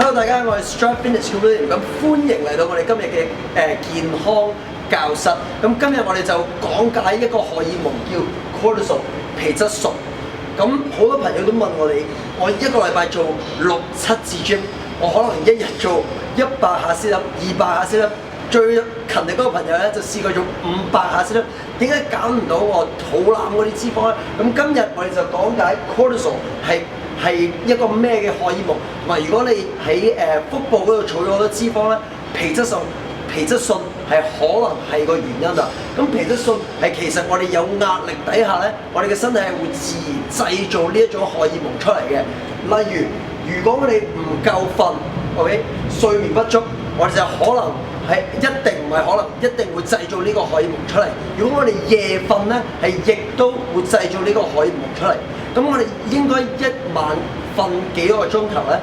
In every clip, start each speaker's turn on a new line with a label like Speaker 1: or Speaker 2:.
Speaker 1: Hello， 大家，我係 Strive Fitness Community，咁歡迎嚟到我哋今日嘅健康教室。咁今日我哋就講解一個荷爾蒙叫 cortisol 皮質醇。咁好多朋友都問我哋，我一個禮拜做6-7次 gym， 我可能一日做100下 sit up、200下 sit up， 最勤力嗰個朋友咧就試過做500下 sit up。點解減唔到我肚腩嗰啲脂肪咧？咁今日我哋就講解 cortisol 係一個咩嘅荷爾蒙，同埋如果你喺腹部嗰度儲咗好多脂肪咧，皮質醇係可能係個原因啦。咁皮質醇係其實我哋有壓力底下咧，我哋嘅身體係會自然製造呢一種荷爾蒙出嚟嘅。例如果我哋唔夠瞓 ，OK， 睡眠不足，我哋就可能係一定唔係可能，一定會製造呢個荷爾蒙出嚟。如果我哋夜瞓咧，係亦都會製造呢個荷爾蒙出嚟。咁我哋應該一晚瞓幾個鐘頭咧？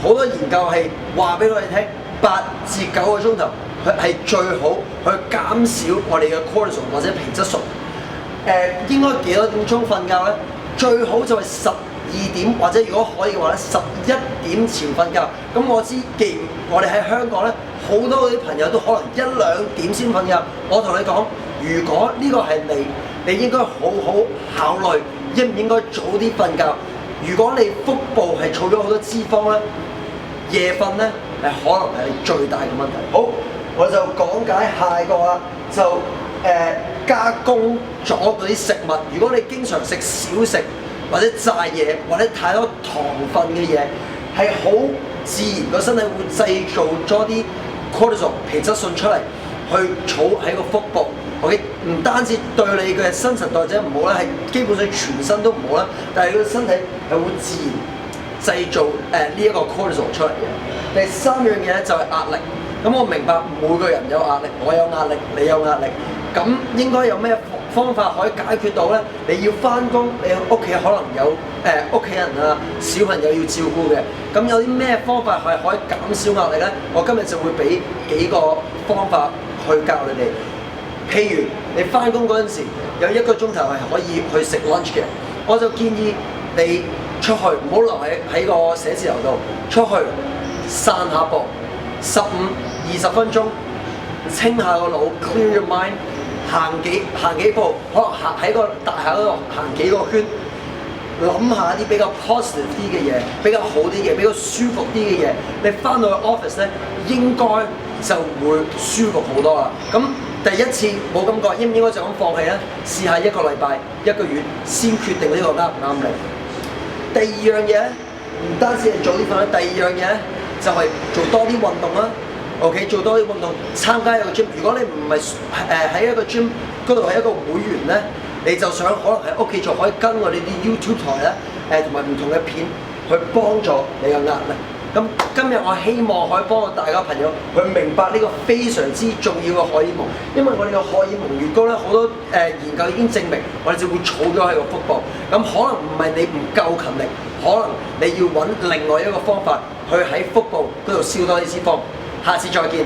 Speaker 1: 好多研究係話俾我哋聽，8至9個鐘頭係最好去減少我哋嘅 cortisol 或者皮質醇。應該幾多點鐘瞓覺咧？最好就係12點，或者如果可以嘅話咧，11點前瞓覺。咁我知，既然我哋喺香港咧，好多嗰啲朋友都可能1-2點先瞓覺。我同你講，如果呢個係你應該好好考慮應唔應該早啲瞓覺。如果你腹部係儲咗好多脂肪咧，夜瞓咧係可能係你最大嘅問題。好，我就講解下一個啦，就加工咗嗰啲食物。如果你經常食小食或者炸嘢或者太多糖分嘅嘢，係好自然個身體會製造咗啲 cortisol 皮質醇出嚟，去儲喺個腹部。OK， 唔單止對你嘅新陳代謝唔好啦，係基本上全身都唔好啦。但係你個身體係會自然製造呢一個 cortisol 出嚟嘅。第3樣嘢咧就係壓力。咁我明白每個人有壓力，我有壓力，你有壓力。咁應該有咩方法可以解決到咧？你要返工，你屋企可能有屋企人啊、小朋友要照顧嘅。咁有啲咩方法係可以減少壓力咧？我今日就會俾幾個方法去教你哋。譬如你返工嗰陣時有1個鐘頭係可以去食 lunch 嘅，我就建議你出去，唔好留喺個寫字樓度，出去散下步，15-20分鐘，清下個腦 ，clear your mind， 行幾步，可能行喺個大廈嗰度行幾個圈，諗下啲比較 positive 啲嘅嘢，比較好啲嘅，比較舒服啲嘅嘢，你返到去 office 咧，應該就會舒服好多啦。咁第一次冇感覺，應唔應該就咁放棄咧？試下1個禮拜、1個月先決定呢個啱唔啱你。第2樣嘢咧，唔單止係早啲瞓，第2樣嘢咧就係做多啲運動啦。OK， 做多啲運動，參加一個 gym。如果你唔係喺一個 gym 嗰度係一個會員咧，你就想可能喺屋企做，可以跟我哋啲 YouTube 台咧，同埋唔同嘅片去幫助你嘅壓力。咁今日我希望可以幫到大家朋友去明白呢個非常之重要嘅荷爾蒙，因為我哋嘅荷爾蒙越高咧，好多研究已經證明我哋就會儲咗喺個腹部。咁可能唔係你唔夠勤力，可能你要揾另外一個方法去喺腹部嗰度燒多啲脂肪。下次再見。